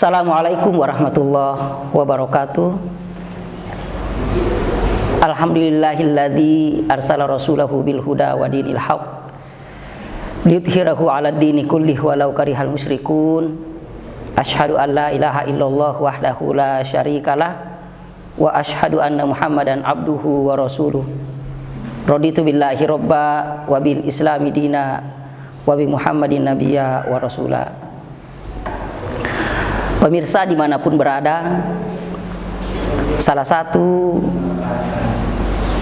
Assalamualaikum warahmatullahi wabarakatuh. Alhamdulillahilladzi arsala rasulahu bil huda wa dinil haqq liyudhhirahu 'alad dini kullih walau karihal musyrikun. Asyhadu an la ilaha illallah wahdahu la syarikalah wa asyhadu anna Muhammadan abduhu wa rasuluh. Raditu billahi robba wa bil islami dina wa bi Muhammadin nabiyya wa rasulah. Pemirsa dimanapun berada, salah satu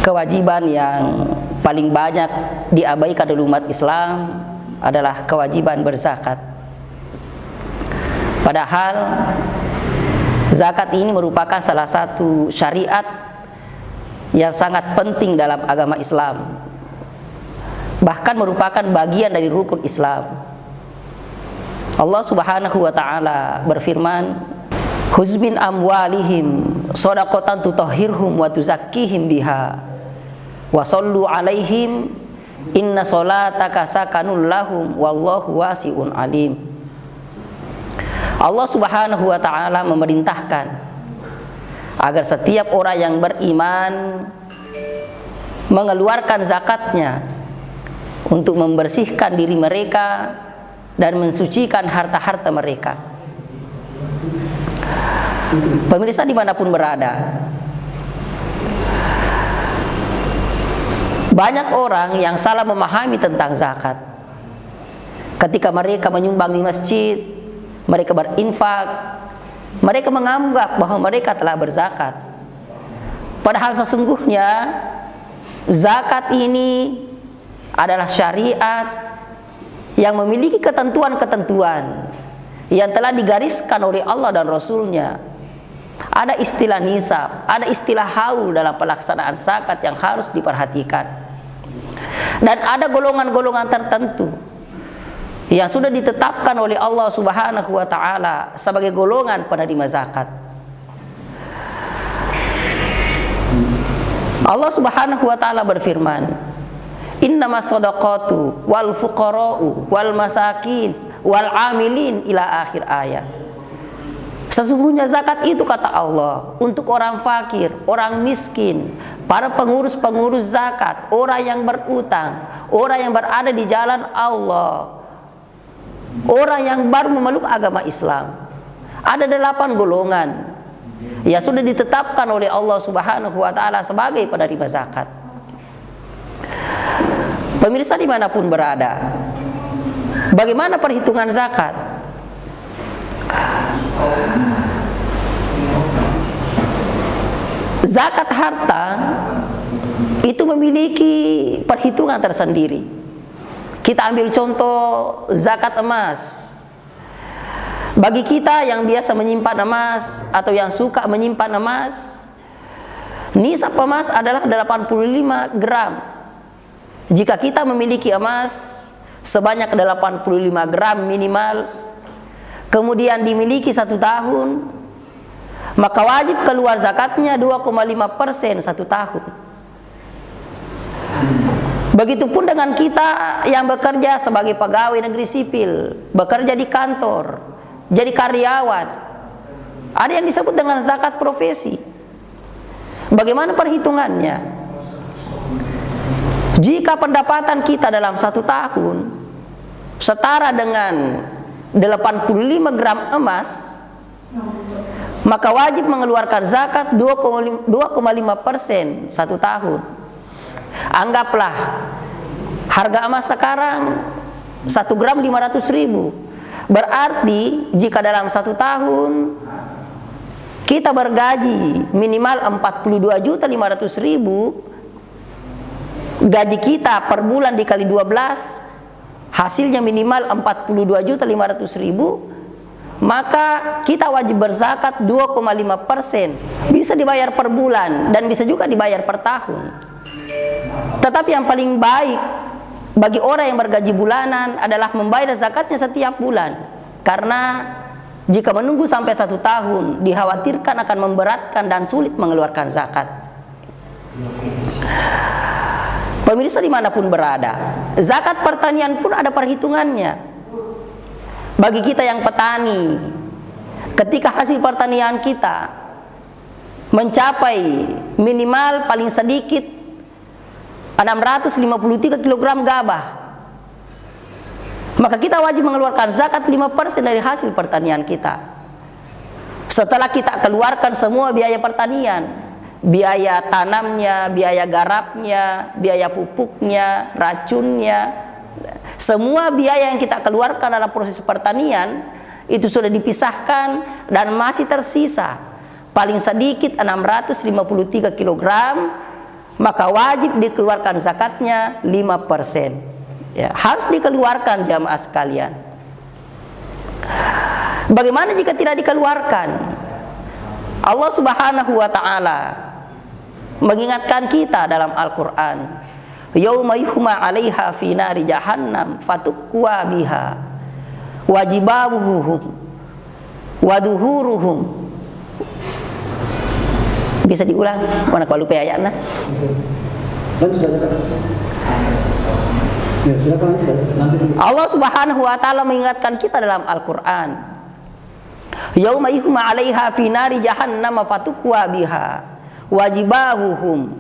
kewajiban yang paling banyak diabaikan oleh umat Islam adalah kewajiban berzakat. Padahal zakat ini merupakan salah satu syariat yang sangat penting dalam agama Islam, bahkan merupakan bagian dari rukun Islam. Allah Subhanahu wa ta'ala berfirman, "Khudz min amwalihim shadaqatan tutahhirhum wa tuzakkihim biha wa shallu 'alaihim inna sholataka sakanul lahum wallahu wasi'un alim." Allah Subhanahu wa ta'ala memerintahkan agar setiap orang yang beriman mengeluarkan zakatnya untuk membersihkan diri mereka dan mensucikan harta-harta mereka. Pemirsa dimanapun berada, banyak orang yang salah memahami tentang zakat. Ketika mereka menyumbang di masjid, mereka berinfak, mereka menganggap bahwa mereka telah berzakat. Padahal sesungguhnya zakat ini adalah syariat yang memiliki ketentuan-ketentuan yang telah digariskan oleh Allah dan Rasulnya. Ada istilah nisab, ada istilah haul dalam pelaksanaan zakat yang harus diperhatikan. Dan ada golongan-golongan tertentu yang sudah ditetapkan oleh Allah Subhanahu wa ta'ala sebagai golongan penerima zakat. Allah Subhanahu wa ta'ala berfirman, "Innamas shadaqatu wal fuqara'u wal masakin wal amilin" ila akhir ayat. Sesungguhnya zakat itu, kata Allah, untuk orang fakir, orang miskin, para pengurus-pengurus zakat, orang yang berutang, orang yang berada di jalan Allah, orang yang baru memeluk agama Islam. Ada 8 golongan yang sudah ditetapkan oleh Allah Subhanahu wa ta'ala sebagai penerima zakat. Pemirsa dimanapun berada, bagaimana perhitungan zakat? Zakat harta itu memiliki perhitungan tersendiri. Kita ambil contoh zakat emas. Bagi kita yang biasa menyimpan emas atau yang suka menyimpan emas, nisab emas adalah 85 gram. Jika kita memiliki emas sebanyak 85 gram minimal, kemudian dimiliki 1 tahun, maka wajib keluar zakatnya 2,5% 1 tahun. Begitupun dengan kita yang bekerja sebagai pegawai negeri sipil, bekerja di kantor, jadi karyawan. Ada yang disebut dengan zakat profesi. Bagaimana perhitungannya? Jika pendapatan kita dalam 1 tahun setara dengan 85 gram emas, maka wajib mengeluarkan zakat 2,5% 1 tahun. Anggaplah harga emas sekarang 1 gram 500.000. Berarti jika dalam 1 tahun kita bergaji minimal 42.500.000, gaji kita per bulan dikali 12, hasilnya minimal 42.500.000, maka kita wajib berzakat 2,5%. Bisa dibayar per bulan dan bisa juga dibayar per tahun. Tetapi yang paling baik bagi orang yang bergaji bulanan adalah membayar zakatnya setiap bulan, karena jika menunggu sampai 1 tahun dikhawatirkan akan memberatkan dan sulit mengeluarkan zakat. Pemirsa dimanapun berada, zakat pertanian pun ada perhitungannya. Bagi kita yang petani, Ketika hasil pertanian kita mencapai minimal paling sedikit 653 kg gabah, maka kita wajib mengeluarkan zakat 5% dari hasil pertanian kita. Setelah kita keluarkan semua biaya pertanian, biaya tanamnya, biaya garapnya, biaya pupuknya, racunnya, semua biaya yang kita keluarkan dalam proses pertanian itu sudah dipisahkan dan masih tersisa paling sedikit 653 kg, maka wajib dikeluarkan zakatnya 5%. Ya, harus dikeluarkan jamaah sekalian. Bagaimana jika tidak dikeluarkan? Allah Subhanahu wa taala mengingatkan kita dalam Al-Qur'an, yauma yuhma 'alaiha fi nari jahannam fatukwa biha wajibabuhum waduhuruhum. Bisa diulang? Mana kalau lupa ayatnya? Allah Subhanahu wa taala mengingatkan kita dalam Al-Qur'an, yauma yuhma 'alaiha fi nari jahannam fatukwa biha wajibahuhum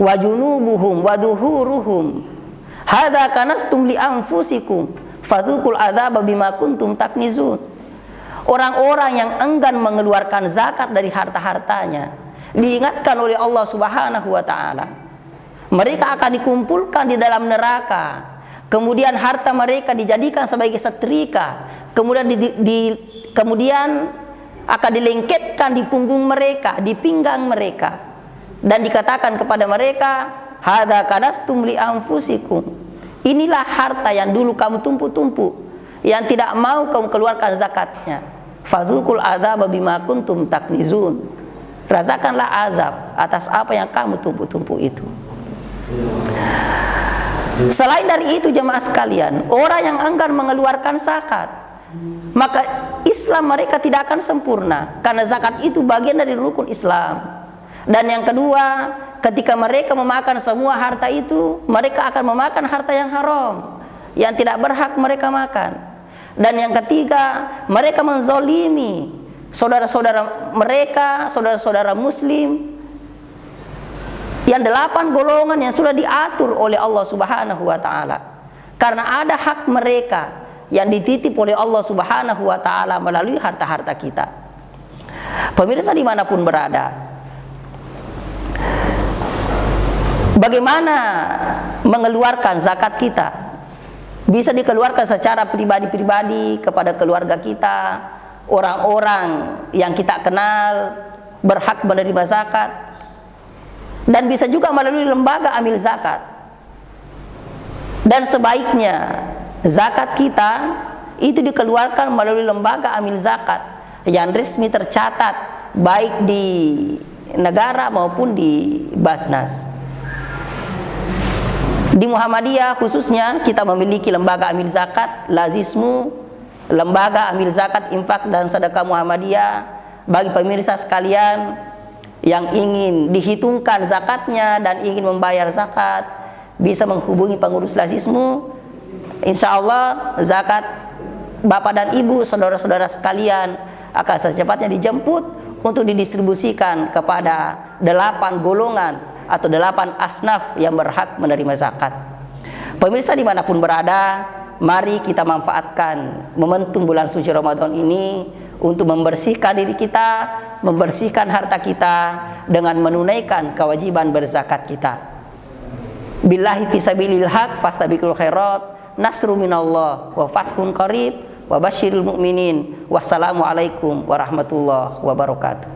wajunubuhum waduhuruhum hadza kanastum li anfusikum fadzuqul adzaba bima kuntum taknizun. Orang-orang yang enggan mengeluarkan zakat dari harta-hartanya diingatkan oleh Allah Subhanahu wa taala, mereka akan dikumpulkan di dalam neraka, kemudian harta mereka dijadikan sebagai setrika, kemudian akan dilengketkan di punggung mereka, di pinggang mereka, dan dikatakan kepada mereka, hadza kanastum li anfusikum. Inilah harta yang dulu kamu tumpuk-tumpuk, yang tidak mau kamu keluarkan zakatnya. Fadzuqul adzaba bima kuntum taknizun. Rasakanlah azab atas apa yang kamu tumpuk-tumpuk itu. Selain dari itu jemaah sekalian, orang yang enggan mengeluarkan zakat, maka Islam mereka tidak akan sempurna, karena zakat itu bagian dari rukun Islam. Dan yang kedua, ketika mereka memakan semua harta itu, mereka akan memakan harta yang haram, yang tidak berhak mereka makan. Dan yang ketiga, mereka menzolimi saudara-saudara mereka, saudara-saudara muslim, yang 8 golongan yang sudah diatur oleh Allah Subhanahu wa ta'ala. Karena ada hak mereka yang dititip oleh Allah Subhanahu wa ta'ala melalui harta-harta kita. Pemirsa dimanapun berada, bagaimana mengeluarkan zakat kita? Bisa dikeluarkan secara pribadi-pribadi kepada keluarga kita, orang-orang yang kita kenal berhak menerima zakat, dan bisa juga melalui lembaga amil zakat. Dan sebaiknya zakat kita itu dikeluarkan melalui lembaga amil zakat yang resmi tercatat baik di negara maupun di Basnas. Di Muhammadiyah khususnya kita memiliki lembaga amil zakat Lazismu, lembaga amil zakat infak dan sedekah Muhammadiyah. Bagi pemirsa sekalian yang ingin dihitungkan zakatnya dan ingin membayar zakat, bisa menghubungi pengurus Lazismu. Insya Allah zakat bapak dan ibu, saudara-saudara sekalian akan secepatnya dijemput untuk didistribusikan kepada 8 golongan atau 8 asnaf yang berhak menerima zakat. Pemirsa dimanapun berada, mari kita manfaatkan momentum bulan suci Ramadan ini untuk membersihkan diri kita, membersihkan harta kita dengan menunaikan kewajiban berzakat kita. Billahi fisabilil haq fastabiqul khairat, nasru minallah wa fathun qarib wa basyiril mu'minin. Wassalamualaikum warahmatullahi wabarakatuh.